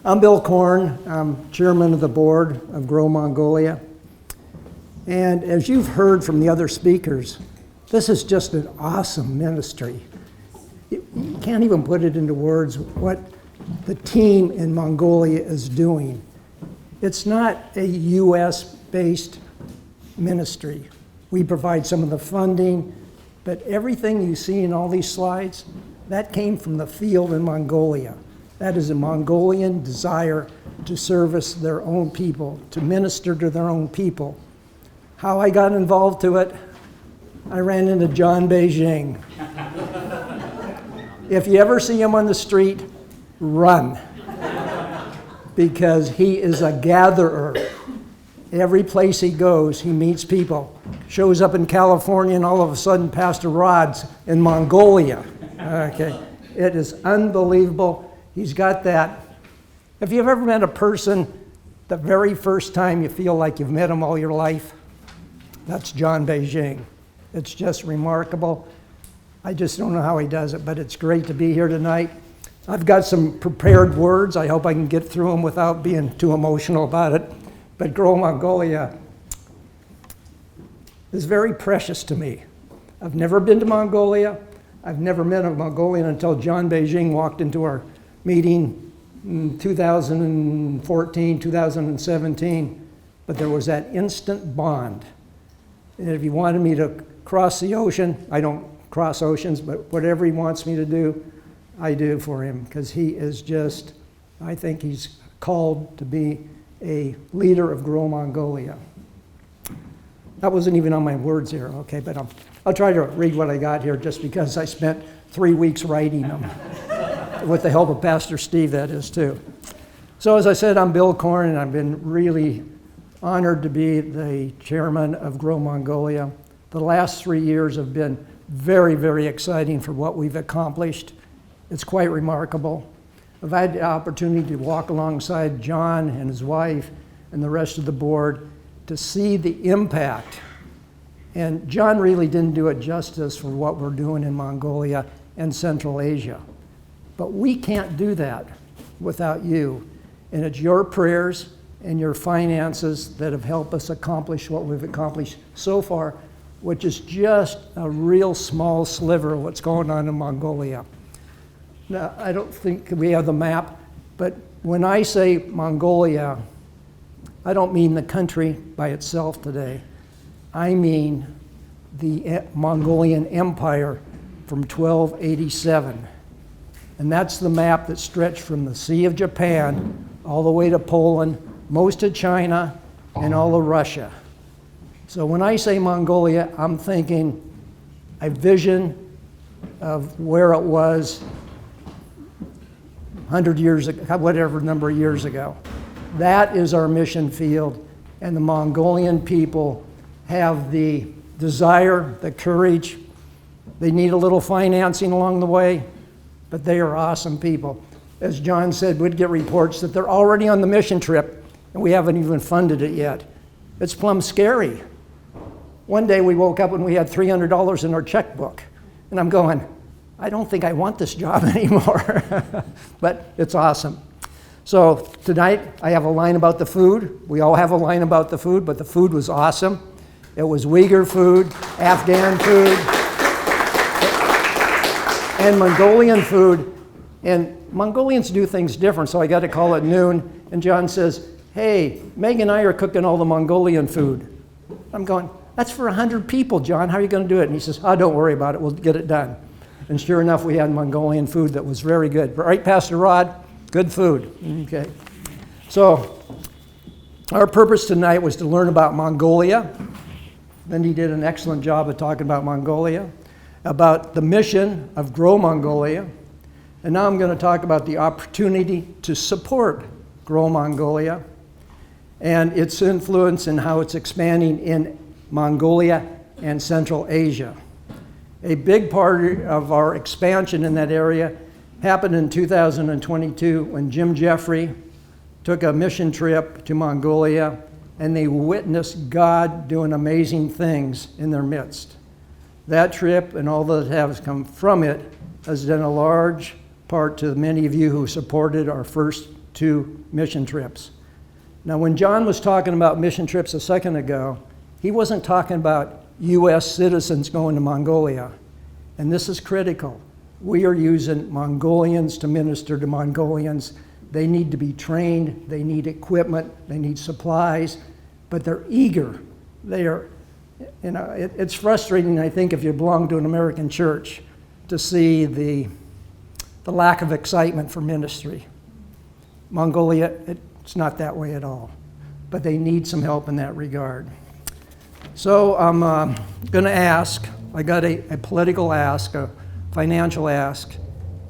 I'm Bill Korn. I'm chairman of the board of Grow Mongolia. And as you've heard from the other speakers, this is just an awesome ministry. You can't even put it into words what the team in Mongolia is doing. It's not a US-based ministry. We provide some of the funding, but everything you see in all these slides, that came from the field in Mongolia. That is a Mongolian desire to service their own people, to minister to their own people. How I got involved to it, I ran into John Beijing. If you ever see him on the street, run, because he is a gatherer. Every place he goes, he meets people. Shows up in California and all of a sudden Pastor Rod's in Mongolia. Okay, it is unbelievable. He's got that. If you've ever met a person, the very first time you feel like you've met him all your life, that's John Beijing. It's just remarkable. I just don't know how he does it, but it's great to be here tonight. I've got some prepared words. I hope I can get through them without being too emotional about it. But Grow Mongolia is very precious to me. I've never been to Mongolia. I've never met a Mongolian until John Beijing walked into our meeting in 2014, 2017. But there was that instant bond. And if he wanted me to cross the ocean, I don't cross oceans, but whatever he wants me to do, I do for him, because he is just, I think he's called to be a leader of Grow Mongolia. That wasn't even on my words here, okay, but I'll try to read what I got here just because I spent 3 weeks writing them, with the help of Pastor Steve, that is, too. So as I said, I'm Bill Korn, and I've been really honored to be the chairman of Grow Mongolia. The last 3 years have been very, very exciting for what we've accomplished. It's quite remarkable. I've had the opportunity to walk alongside John and his wife and the rest of the board to see the impact. And John really didn't do it justice for what we're doing in Mongolia and Central Asia. But we can't do that without you. And it's your prayers and your finances that have helped us accomplish what we've accomplished so far, which is just a real small sliver of what's going on in Mongolia. Now, I don't think we have the map, but when I say Mongolia, I don't mean the country by itself today. I mean the Mongolian Empire from 1287. And that's the map that stretched from the Sea of Japan all the way to Poland, most of China, and all of Russia. So when I say Mongolia, I'm thinking a vision of where it was 100 years ago, whatever number of years ago. That is our mission field, and the Mongolian people have the desire, the courage. They need a little financing along the way, but they are awesome people. As John said, we'd get reports that they're already on the mission trip, and we haven't even funded it yet. It's plumb scary. One day we woke up and we had $300 in our checkbook, and I'm going, I don't think I want this job anymore. But it's awesome. So tonight I have a line about the food. We all have a line about the food, but the food was awesome. It was Uyghur food, Afghan food, and Mongolian food. And Mongolians do things different, so I got to call it noon. And John says, hey, Meg and I are cooking all the Mongolian food. I'm going, that's for 100 people, John. How are you going to do it? And he says, oh, don't worry about it. We'll get it done. And sure enough, we had Mongolian food that was very good. Right, Pastor Rod? Good food. Okay. So our purpose tonight was to learn about Mongolia. Then he did an excellent job of talking about Mongolia, about the mission of Grow Mongolia. And now I'm going to talk about the opportunity to support Grow Mongolia and its influence and how it's expanding in Mongolia and Central Asia. A big part of our expansion in that area happened in 2022 when Jim Jeffrey took a mission trip to Mongolia, and they witnessed God doing amazing things in their midst. That trip and all that has come from it has done a large part to many of you who supported our first to mission trips. Now, when John was talking about mission trips a second ago, he wasn't talking about U.S. citizens going to Mongolia. And this is critical. We are using Mongolians to minister to Mongolians. They need to be trained, they need equipment, they need supplies, but they're eager. They are, it's frustrating, I think, if you belong to an American church, to see the lack of excitement for ministry. Mongolia, it's not that way at all, but they need some help in that regard. So I'm going to ask, I got a political ask, a financial ask,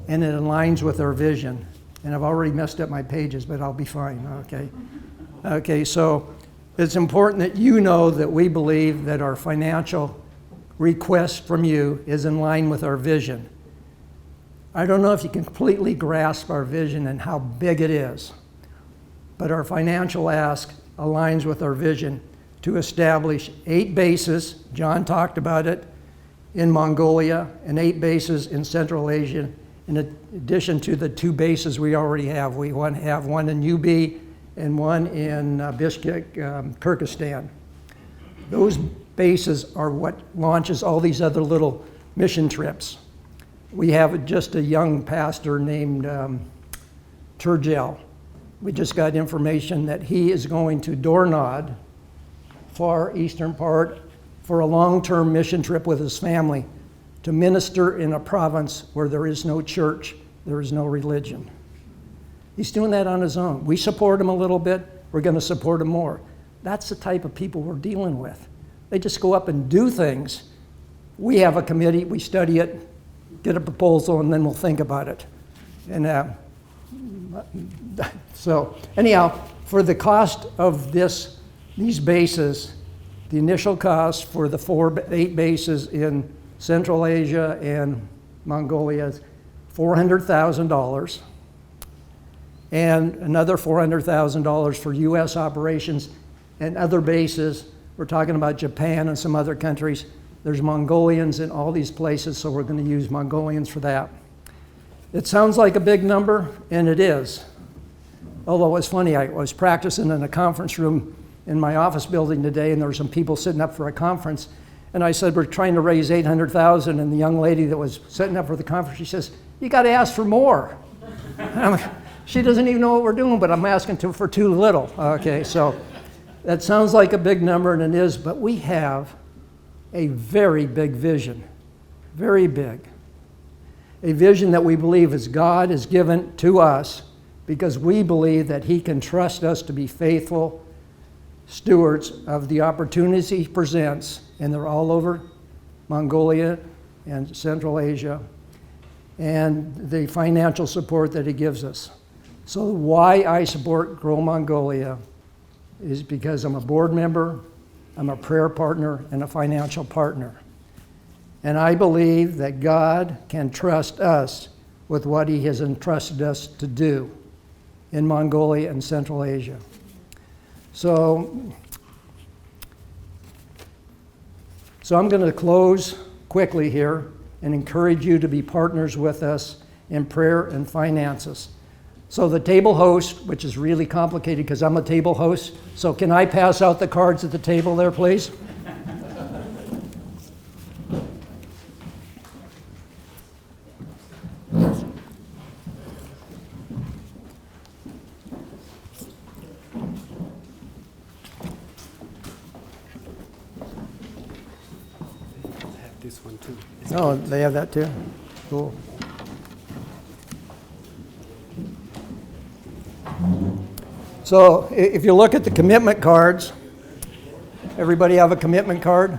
and it aligns with our vision. And I've already messed up my pages, but I'll be fine, okay? Okay, so it's important that you know that we believe that our financial request from you is in line with our vision. I don't know if you completely grasp our vision and how big it is, but our financial ask aligns with our vision to establish 8 bases, John talked about it, in Mongolia, and 8 bases in Central Asia, in addition to the 2 bases we already have. We have one in UB and one in Bishkek, Kyrgyzstan. Those bases are what launches all these other little mission trips. We have just a young pastor named Turgel. We just got information that he is going to Dornod, far eastern part, for a long-term mission trip with his family to minister in a province where there is no church, there is no religion. He's doing that on his own. We support him a little bit, we're going to support him more. That's the type of people we're dealing with. They just go up and do things. We have a committee, we study it, get a proposal, and then we'll think about it. And so anyhow, for the cost of these bases, the initial cost for the 8 bases in Central Asia and Mongolia is $400,000, and another $400,000 for U.S. operations and other bases. We're talking about Japan and some other countries. There's Mongolians in all these places, so we're going to use Mongolians for that. It sounds like a big number, and it is. Although it's funny, I was practicing in a conference room in my office building today, and there were some people sitting up for a conference, and I said, we're trying to raise $800,000, and the young lady that was sitting up for the conference, she says, you got to ask for more. She doesn't even know what we're doing, but I'm asking for too little. Okay, so that sounds like a big number, and it is, but we have a very big vision, very big. A vision that we believe is God has given to us because we believe that He can trust us to be faithful stewards of the opportunities He presents, and they're all over Mongolia and Central Asia, and the financial support that He gives us. So why I support Grow Mongolia is because I'm a board member, I'm a prayer partner, and a financial partner. And I believe that God can trust us with what He has entrusted us to do in Mongolia and Central Asia. So I'm going to close quickly here and encourage you to be partners with us in prayer and finances. So the table host, which is really complicated because I'm a table host, so can I pass out the cards at the table there, please? This one too. Oh, they have that too? Cool. So if you look at the commitment cards, everybody have a commitment card?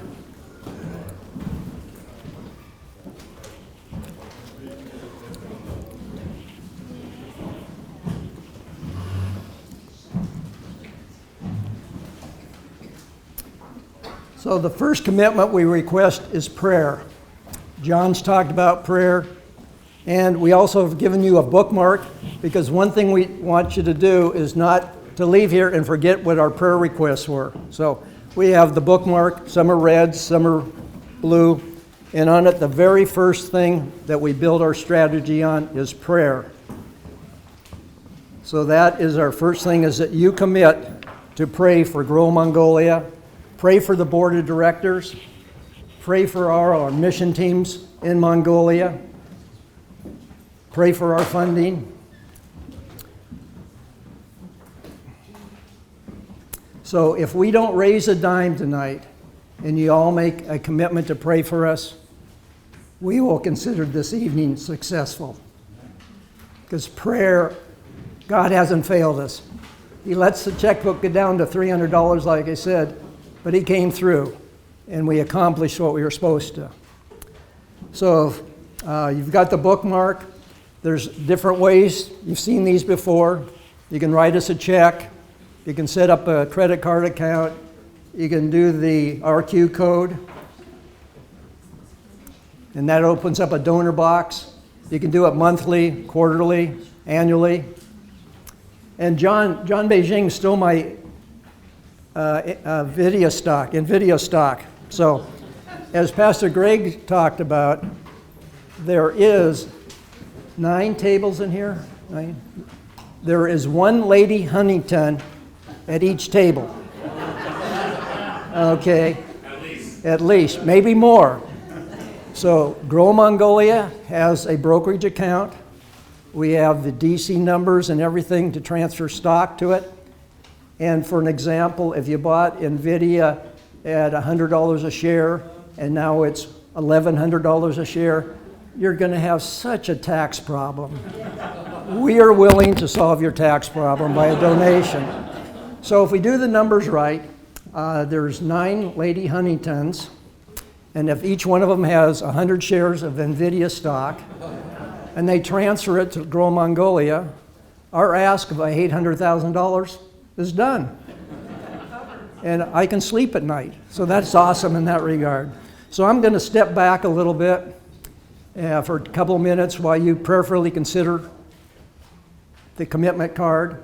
So the first commitment we request is prayer. John's talked about prayer, and we also have given you a bookmark, because one thing we want you to do is not to leave here and forget what our prayer requests were. So we have the bookmark, some are red, some are blue, and on it the very first thing that we build our strategy on is prayer. So that is our first thing, is that you commit to pray for Grow Mongolia, pray for the board of directors, pray for our mission teams in Mongolia, pray for our funding. So if we don't raise a dime tonight, and you all make a commitment to pray for us, we will consider this evening successful. Because prayer, God hasn't failed us. He lets the checkbook get down to $300, like I said, but He came through, and we accomplished what we were supposed to. So you've got the bookmark. There's different ways. You've seen these before. You can write us a check. You can set up a credit card account. You can do the RQ code, and that opens up a donor box. You can do it monthly, quarterly, annually. And John Beijing stole my NVIDIA stock. So, as Pastor Greg talked about, there is 9 tables in here. 9. There is 1 Lady Huntington at each table. Okay. At least, maybe more. So, Grow Mongolia has a brokerage account. We have the DC numbers and everything to transfer stock to it. And for an example, if you bought NVIDIA at $100 a share and now it's $1,100 a share, you're going to have such a tax problem. We are willing to solve your tax problem by a donation. So if we do the numbers right, there's 9 Lady Huntingtons, and if each one of them has 100 shares of NVIDIA stock, and they transfer it to Grow Mongolia, our ask of $800,000 is done. And I can sleep at night. So that's awesome in that regard. So I'm going to step back a little bit for a couple of minutes while you prayerfully consider the commitment card.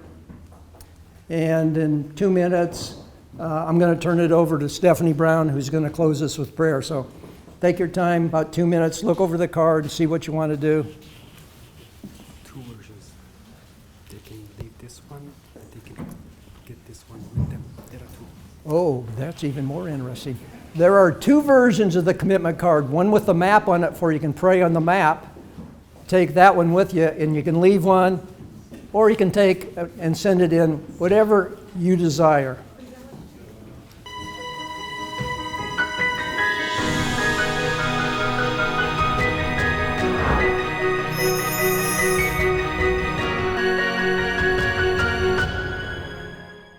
And in 2 minutes, I'm going to turn it over to Stephanie Brown, who's going to close us with prayer. So take your time, about 2 minutes, look over the card and see what you want to do. 2 versions. They can leave this one, and they can get this one with them. There are 2. Oh, that's even more interesting. There are 2 versions of the commitment card, one with the map on it for you can pray on the map. Take that one with you, and you can leave one, or you can take and send it in, whatever you desire.